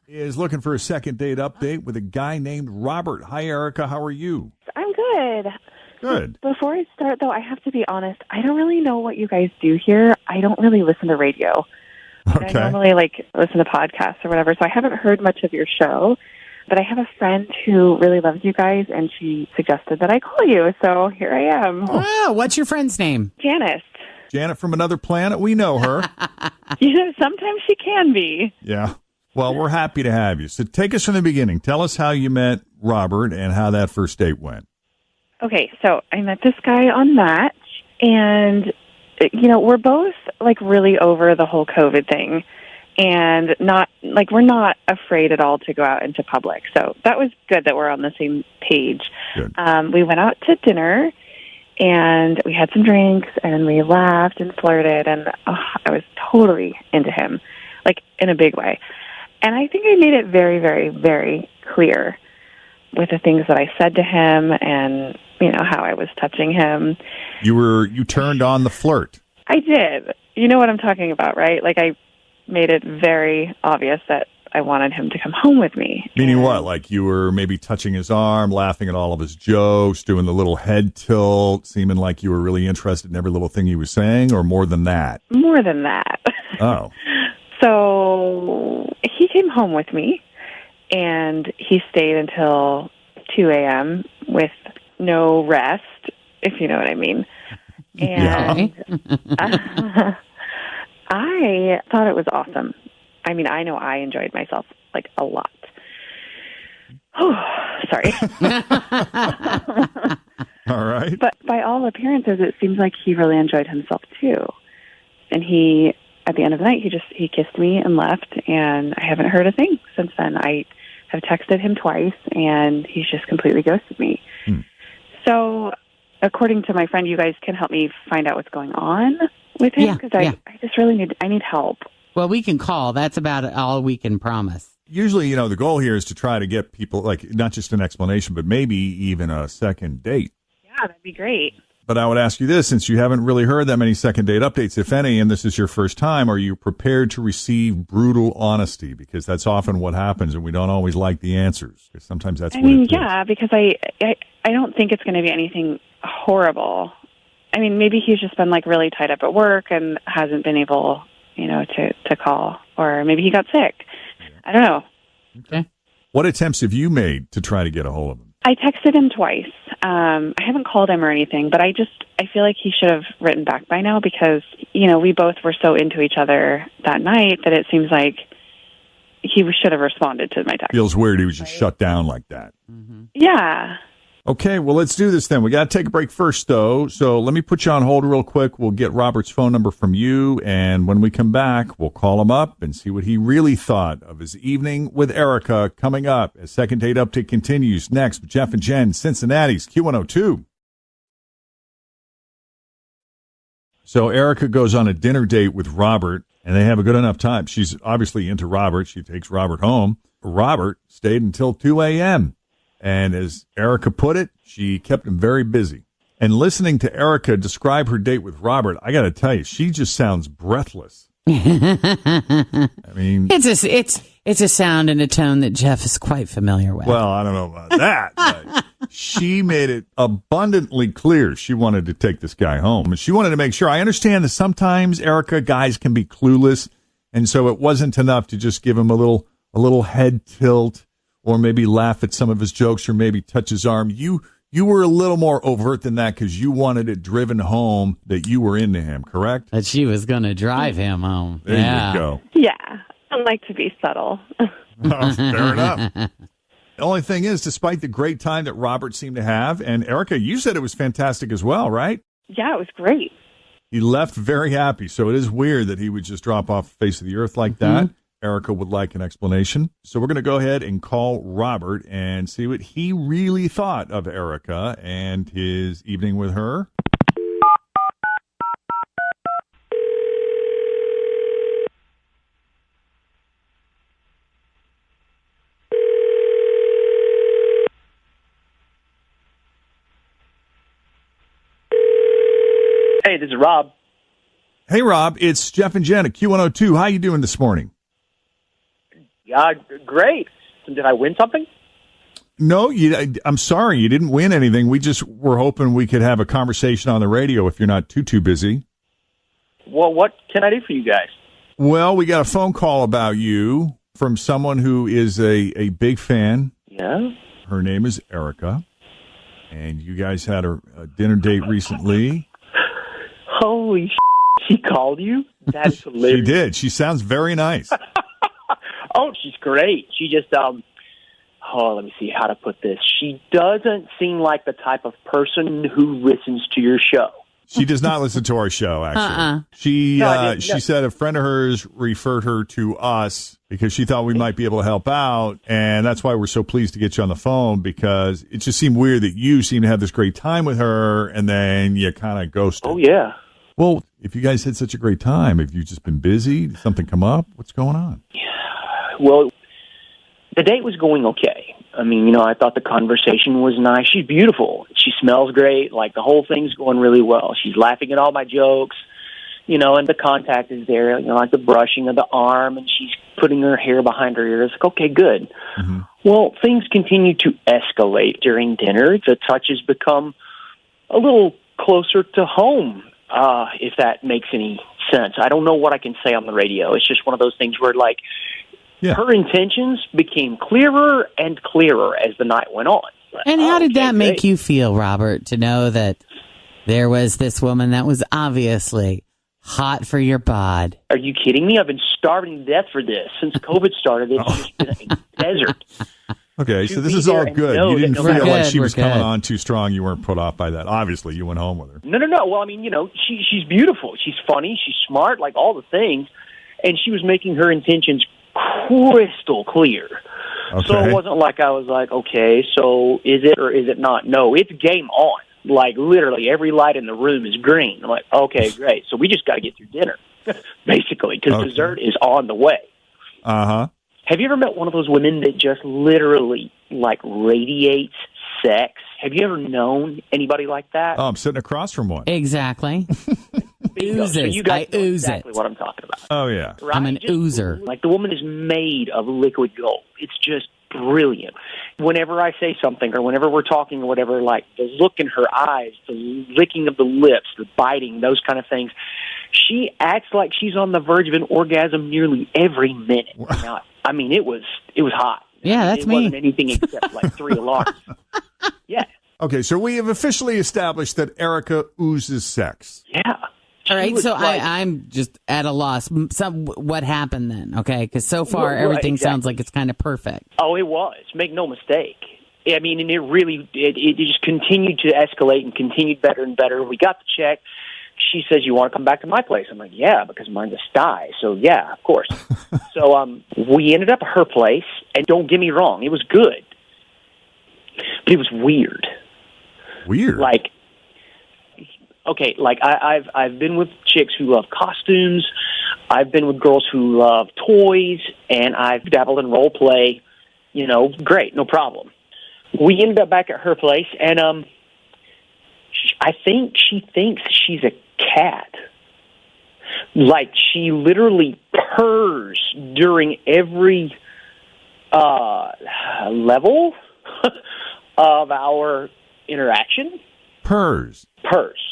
Is looking for a second date update with a guy named Robert. Hi, Erica. How are you? I'm good. Good. Before I start, though, I have to be honest. I don't really know what you guys do here. I don't really listen to radio. Okay. I normally listen to podcasts or whatever, so I haven't heard much of your show. But I have a friend who really loves you guys, and she suggested that I call you. So here I am. Oh, what's your friend's name? Janice. Janet from another planet. We know her. Sometimes she can be. Yeah. Well, we're happy to have you. So take us from the beginning. Tell us how you met Robert and how that first date went. Okay, so I met this guy on Match, and, we're both, really over the whole COVID thing, and we're not afraid at all to go out into public. So that was good that we're on the same page. Good. We went out to dinner, and we had some drinks, and we laughed and flirted, and I was totally into him, in a big way. And I think I made it very, very, very clear with the things that I said to him and, how I was touching him. You turned on the flirt. I did. You know what I'm talking about, right? I made it very obvious that I wanted him to come home with me. Meaning what? Like you were maybe touching his arm, laughing at all of his jokes, doing the little head tilt, seeming like you were really interested in every little thing he was saying, or more than that? More than that. Oh. So he came home with me, and he stayed until 2 a.m. with no rest, if you know what I mean. And I thought it was awesome. I mean, I know I enjoyed myself, a lot. Oh, sorry. All right. But by all appearances, it seems like he really enjoyed himself, too. And at the end of the night, he kissed me and left, and I haven't heard a thing since then. I have texted him twice, and he's just completely ghosted me. So, according to my friend, you guys can help me find out what's going on with him, because I just really need help. Well, we can call. That's about all we can promise. Usually, the goal here is to try to get people, not just an explanation, but maybe even a second date. Yeah, that'd be great. But I would ask you this, since you haven't really heard that many second date updates, if any, and this is your first time, are you prepared to receive brutal honesty? Because that's often what happens, and we don't always like the answers. Because sometimes that's what it is. Yeah, because I don't think it's going to be anything horrible. I mean, maybe he's just been, really tied up at work and hasn't been able, to call. Or maybe he got sick. I don't know. Okay. What attempts have you made to try to get a hold of him? I texted him twice. I haven't called him or anything, but I feel like he should have written back by now because, we both were so into each other that night that it seems like he should have responded to my text. Feels weird he was just shut down like that. Mm-hmm. Yeah. Okay, well, let's do this then. We got to take a break first, though. So let me put you on hold real quick. We'll get Robert's phone number from you, and when we come back, we'll call him up and see what he really thought of his evening with Erica coming up as Second Date Update continues next with Jeff and Jenn, Cincinnati's Q102. So Erica goes on a dinner date with Robert, and they have a good enough time. She's obviously into Robert. She takes Robert home. Robert stayed until 2 a.m., and as Erica put it, she kept him very busy. And listening to Erica describe her date with Robert, I got to tell you, she just sounds breathless. I mean, it's a sound and a tone that Jeff is quite familiar with. Well, I don't know about that. But she made it abundantly clear she wanted to take this guy home. And she wanted to make sure. I understand that sometimes, Erica, guys can be clueless. And so it wasn't enough to just give him a little head tilt, or maybe laugh at some of his jokes, or maybe touch his arm. You were a little more overt than that because you wanted it driven home that you were into him, correct? That she was going to drive him home. There you go. Yeah, I like to be subtle. Oh, fair enough. The only thing is, despite the great time that Robert seemed to have, and Erica, you said it was fantastic as well, right? Yeah, it was great. He left very happy, so it is weird that he would just drop off the face of the earth like that. Erica would like an explanation. So we're going to go ahead and call Robert and see what he really thought of Erica and his evening with her. Hey, this is Rob. Hey, Rob, it's Jeff and Jenn at Q102. How you doing this morning? Yeah, great. So did I win something? No, I'm sorry, you didn't win anything. We just were hoping we could have a conversation on the radio if you're not too busy. Well, what can I do for you guys? Well, we got a phone call about you from someone who is a big fan. Yeah? Her name is Erica, and you guys had a dinner date recently. Holy she called you? That's hilarious. She did. She sounds very nice. Oh, she's great. She just, let me see how to put this. She doesn't seem like the type of person who listens to your show. She does not listen to our show, actually. She said a friend of hers referred her to us because she thought we might be able to help out, and that's why we're so pleased to get you on the phone, because it just seemed weird that you seemed to have this great time with her, and then you kind of ghosted. Oh, yeah. Well, if you guys had such a great time, have you just been busy? Did something come up? What's going on? Well, the date was going okay. I mean, I thought the conversation was nice. She's beautiful. She smells great. Like, the whole thing's going really well. She's laughing at all my jokes, and the contact is there, like the brushing of the arm, and she's putting her hair behind her ears. Like, okay, good. Mm-hmm. Well, things continue to escalate during dinner. The touches become a little closer to home, if that makes any sense. I don't know what I can say on the radio. It's just one of those things where, like, her intentions became clearer and clearer as the night went on. Like, and how did that make you feel, Robert, to know that there was this woman that was obviously hot for your bod? Are you kidding me? I've been starving to death for this. Since COVID started, it's just been a desert. Okay, so this is all good. You didn't feel like she was coming on too strong. You weren't put off by that. Obviously, you went home with her. No. Well, I mean, she's beautiful. She's funny. She's smart, like all the things. And she was making her intentions crystal clear. Okay. So it wasn't like I was like, okay, so is it or is it not? No, it's game on. Like, literally, every light in the room is green. I'm like, okay, great. So we just got to get through dinner, basically, because dessert is on the way. Uh-huh. Have you ever met one of those women that just literally, like, radiates sex? Have you ever known anybody like that? Oh, I'm sitting across from one. Exactly. Oozes. So you guys know exactly what I'm talking about. Oh, yeah. Right? I'm an oozer. Like, the woman is made of liquid gold. It's just brilliant. Whenever I say something or whenever we're talking or whatever, like, the look in her eyes, the licking of the lips, the biting, those kind of things, she acts like she's on the verge of an orgasm nearly every minute. Now, I mean, it was hot. Yeah, that's me. It wasn't anything except, like, 3 alarms. Yeah. Okay, so we have officially established that Erica oozes sex. Yeah. All right, so I'm just at a loss. What happened then? Okay, because so far everything sounds like it's kind of perfect. Oh, it was. Make no mistake. I mean, and it just continued to escalate and continued better and better. We got the check. She says, "You want to come back to my place?" I'm like, "Yeah," because mine's a sty. So yeah, of course. So we ended up at her place, and don't get me wrong, it was good, but it was weird. Weird. Like. Okay, like I've been with chicks who love costumes. I've been with girls who love toys, and I've dabbled in role play. Great, no problem. We ended up back at her place, and I think she thinks she's a cat. Like, she literally purrs during every level of our interaction. Purrs.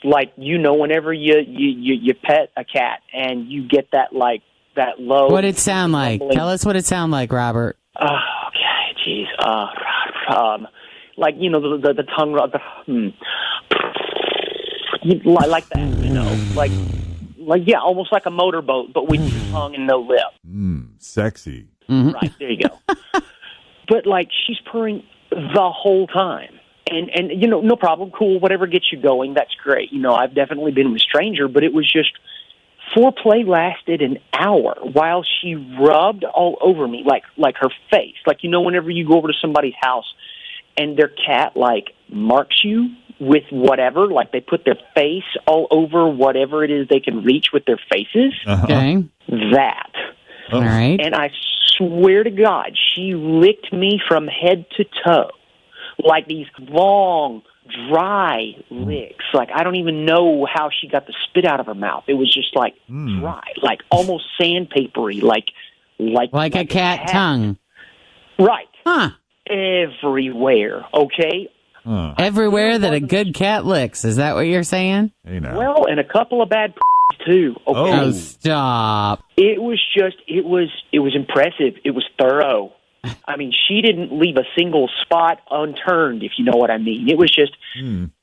Like, whenever you pet a cat and you get that, like, that low. What did it sound like? Tell us what it sounded like, Robert. Okay, jeez. Like, the tongue, like that, like, yeah, almost like a motorboat, but with your tongue and no lip. Sexy. Mm-hmm. Right, there you go. But, like, she's purring the whole time. And no problem, cool, whatever gets you going, that's great. I've definitely been with stranger, but it was just, foreplay lasted an hour while she rubbed all over me, like her face. Like, whenever you go over to somebody's house and their cat, like, marks you with whatever, like they put their face all over whatever it is they can reach with their faces. Uh-huh. Okay. That. All right. And I swear to God, she licked me from head to toe. Like these long, dry licks. Like, I don't even know how she got the spit out of her mouth. It was just, like, dry, like almost sandpapery, like Like a cat tongue. Right. Huh. Everywhere, okay? Everywhere that a good cat licks. Is that what you're saying? Hey, now. Well, and a couple of bad too. Okay. Oh, stop. It was impressive. It was thorough. I mean, she didn't leave a single spot unturned, if you know what I mean. It was just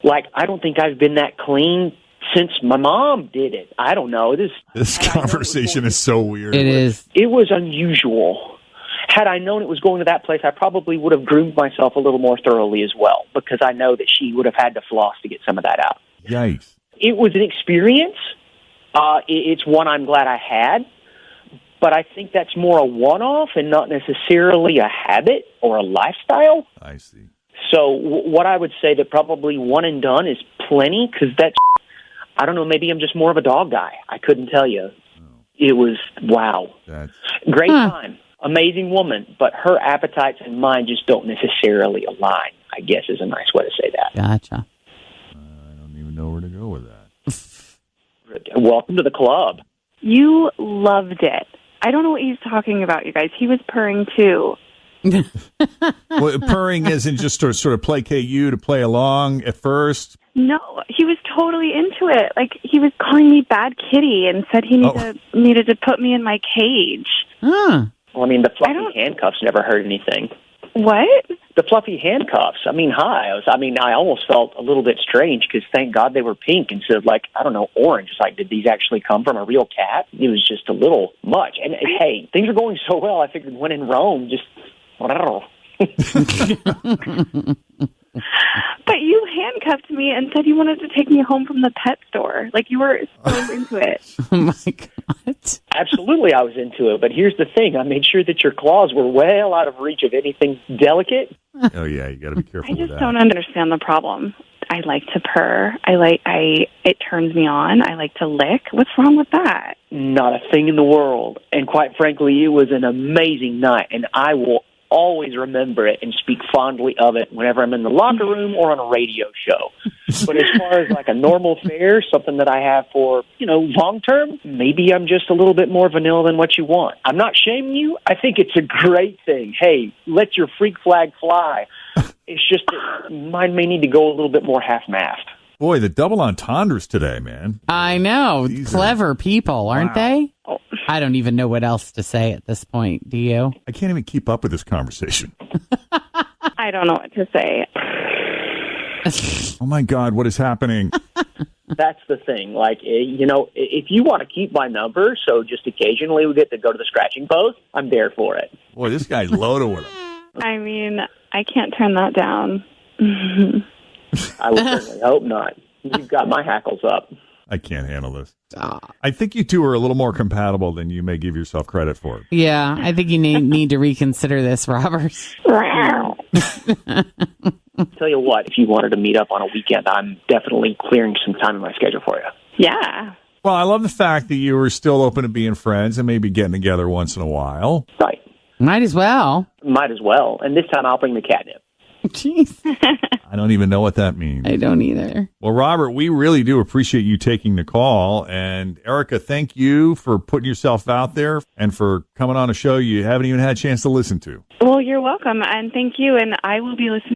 like, I don't think I've been that clean since my mom did it. I don't know. This conversation is so weird. It is. It was unusual. Had I known it was going to that place, I probably would have groomed myself a little more thoroughly as well, because I know that she would have had to floss to get some of that out. Yikes. It was an experience. It's one I'm glad I had, but I think that's more a one-off and not necessarily a habit or a lifestyle. I see. So what I would say that probably one and done is plenty, because that's, I don't know, maybe I'm just more of a dog guy. I couldn't tell you. It was, wow. Great time. Amazing woman, but her appetites and mine just don't necessarily align, I guess is a nice way to say that. Gotcha. I don't even know where to go with that. Welcome to the club. You loved it. I don't know what he's talking about, you guys. He was purring too. Well, purring isn't just to sort of placate you to play along at first. No, he was totally into it. Like, he was calling me bad kitty and said he needed to put me in my cage. Huh. Well, I mean, the fluffy handcuffs never hurt anything. What? The fluffy handcuffs. I mean, I almost felt a little bit strange, because thank God they were pink instead of, like, I don't know, orange. It's like, did these actually come from a real cat? It was just a little much. And hey, things are going so well, I figured when in Rome, just, I don't know. But you handcuffed me and said you wanted to take me home from the pet store. Like, you were so into it. Oh, my God. Absolutely, I was into it. But here's the thing. I made sure that your claws were well out of reach of anything delicate. Oh, yeah, you got to be careful I with just that. don't understand the problem. I like to purr. It turns me on. I like to lick. What's wrong with that? Not a thing in the world. And quite frankly, it was an amazing night. And I will always remember it and speak fondly of it whenever I'm in the locker room or on a radio show. But as far as like a normal fare, something that I have for, long term, maybe I'm just a little bit more vanilla than what you want. I'm not shaming you. I think it's a great thing. Hey, let your freak flag fly. It's just that mine may need to go a little bit more half-mast. Boy, the double entendres today, man. I know. Clever people, aren't they? Oh. I don't even know what else to say at this point. Do you? I can't even keep up with this conversation. I don't know what to say. Oh, my God, what is happening? That's the thing. Like, if you want to keep my number, so just occasionally we get to go to the scratching post, I'm there for it. Boy, this guy's loaded with them. I mean, I can't turn that down. I would certainly hope not. You've got my hackles up. I can't handle this. I think you two are a little more compatible than you may give yourself credit for. Yeah, I think you need to reconsider this, Robert. Tell you what, if you wanted to meet up on a weekend, I'm definitely clearing some time in my schedule for you. Yeah. Well, I love the fact that you were still open to being friends and maybe getting together once in a while. Right. Might as well. Might as well. And this time I'll bring the catnip. Jeez. I don't even know what that means. I don't either. Well, Robert, we really do appreciate you taking the call. And Erica, thank you for putting yourself out there and for coming on a show you haven't even had a chance to listen to. Well, you're welcome. And thank you. And I will be listening